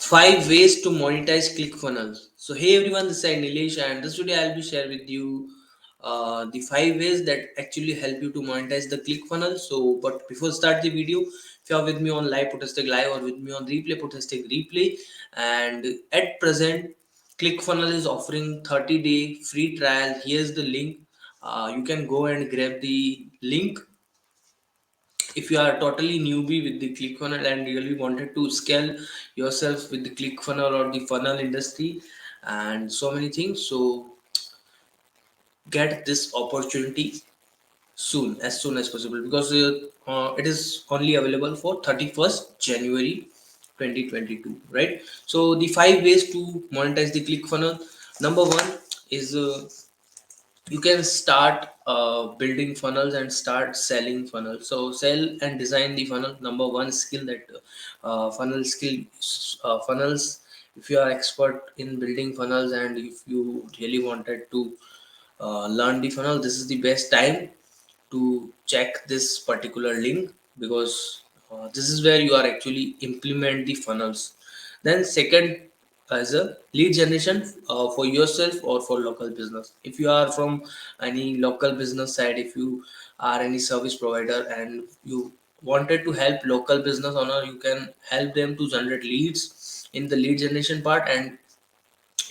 5 ways to monetize ClickFunnels. So hey everyone, this is Nilesh, and this video I'll be sharing with you the 5 ways that actually help you to monetize the ClickFunnels. So but before start the video, if you are with me on live Protestic live or with me on replay Protestic replay, and at present ClickFunnels is offering 30-day free trial. Here's the link. You can go and grab the link if you are totally newbie with the ClickFunnels and really wanted to scale yourself with the ClickFunnels or the funnel industry and so many things. So get this opportunity soon as possible, because it is only available for 31st January 2022, right? So the 5 ways to monetize the ClickFunnels. Number one is you can start building funnels and start selling funnels. So sell and design the funnel. Number one skill that funnel skill funnels. If you are expert in building funnels and if you really wanted to learn the funnel, this is the best time to check this particular link, because this is where you are actually implement the funnels. Then second, as a lead generation for yourself or for local business. If you are from any local business side, if you are any service provider and you wanted to help local business owner, you can help them to generate leads in the lead generation part, and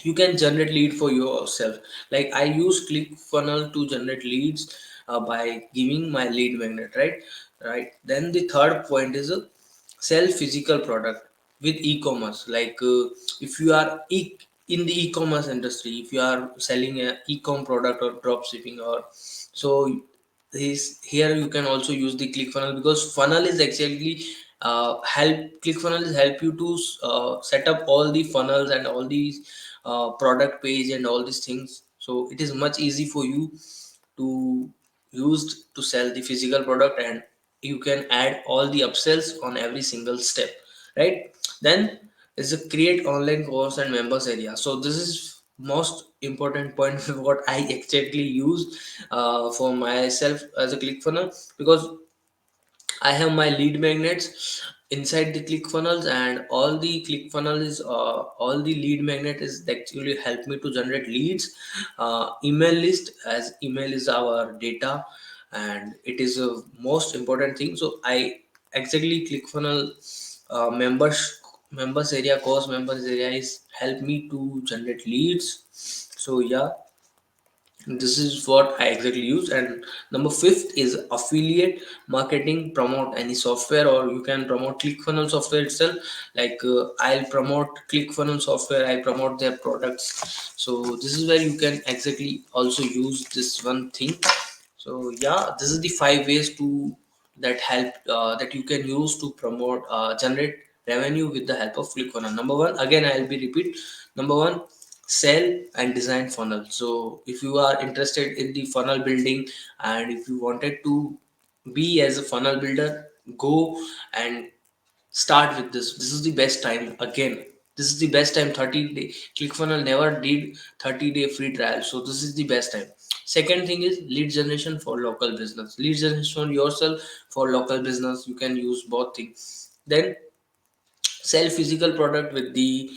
you can generate lead for yourself. Like I use ClickFunnel to generate leads by giving my lead magnet, right. Then the third point is a sell physical product with e-commerce. Like if you are in the e-commerce industry, if you are selling a e-com product or drop shipping or so, this here you can also use the ClickFunnel, because funnel is actually ClickFunnels help you to set up all the funnels and all these product page and all these things. So it is much easy for you to use to sell the physical product, and you can add all the upsells on every single step, right. Then is a create online course and members area. So this is most important point what I exactly use for myself as a ClickFunnel, because I have my lead magnets inside the ClickFunnels, and all the ClickFunnels, all the lead magnet is actually help me to generate leads. Email list, as email is our data, and it is a most important thing. So I exactly ClickFunnel members area, course members area is help me to generate leads. So yeah, this is what I exactly use. And number fifth is affiliate marketing. Promote any software, or you can promote ClickFunnels software itself. Like I'll promote ClickFunnels software, I promote their products. So this is where you can exactly also use this one thing. So yeah, this is the 5 ways to that help that you can use to promote generate revenue with the help of ClickFunnels. Number one, again I'll be repeat. Number one, sell and design funnel. So if you are interested in the funnel building, and if you wanted to be as a funnel builder, go and start with this is the best time. Again, this is the best time. 30-day ClickFunnels never did 30-day free trial, so this is the best time. Second thing is lead generation for local business. Lead generation yourself for local business, you can use both things. Then sell physical product with the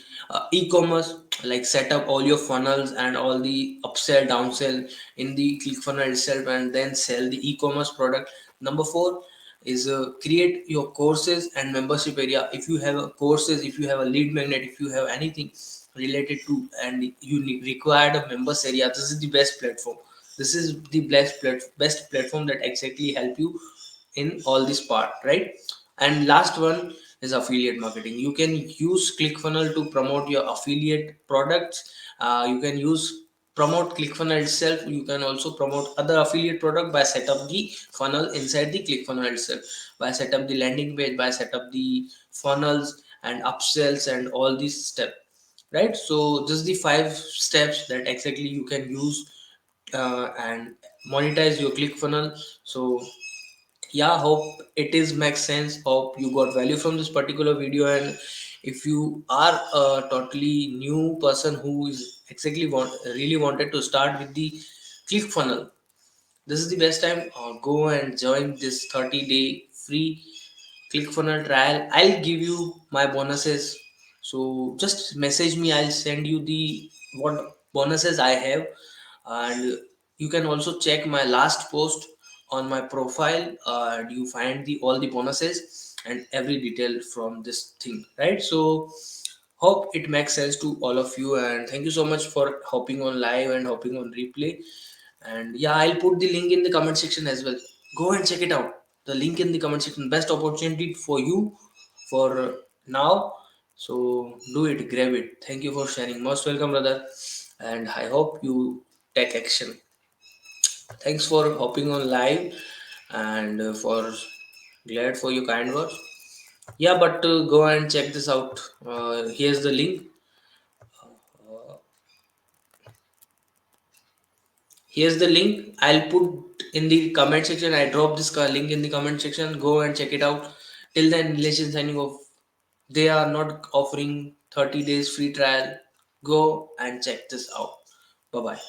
e-commerce. Like set up all your funnels and all the upsell downsell in the ClickFunnels itself, and then sell the e-commerce product. Number four is create your courses and membership area. If you have a courses, if you have a lead magnet, if you have anything related to, and you required a members area, this is the best platform. This is the best platform that exactly help you in all this part, right. And last one is affiliate marketing. You can use ClickFunnels to promote your affiliate products. You can use promote ClickFunnels itself. You can also promote other affiliate product by set up the funnel inside the ClickFunnels itself, by set up the landing page, by set up the funnels and upsells and all these steps, right. So this is the 5 steps that exactly you can use and monetize your ClickFunnels. So yeah, hope it is makes sense. Hope you got value from this particular video. And if you are a totally new person who is exactly really wanted to start with the ClickFunnels, this is the best time. Go and join this 30-day free ClickFunnels trial. I'll give you my bonuses So just message me, I'll send you the what bonuses I have. And you can also check my last post on my profile, and you find the all the bonuses and every detail from this thing, right? So hope it makes sense to all of you, and thank you so much for hopping on live and hopping on replay. And yeah, I'll put the link in the comment section as well. Go and check it out. The link in the comment section, best opportunity for you for now. So do it, grab it. Thank you for sharing. Most welcome, brother. And I hope you take action. Thanks for hopping on live, and for glad for your kind words. Yeah, but go and check this out. Here's the link. Here's the link. I'll put in the comment section. I drop this link in the comment section. Go and check it out. Till then, Nilesh is signing off. They are not offering 30 days free trial. Go and check this out. Bye bye.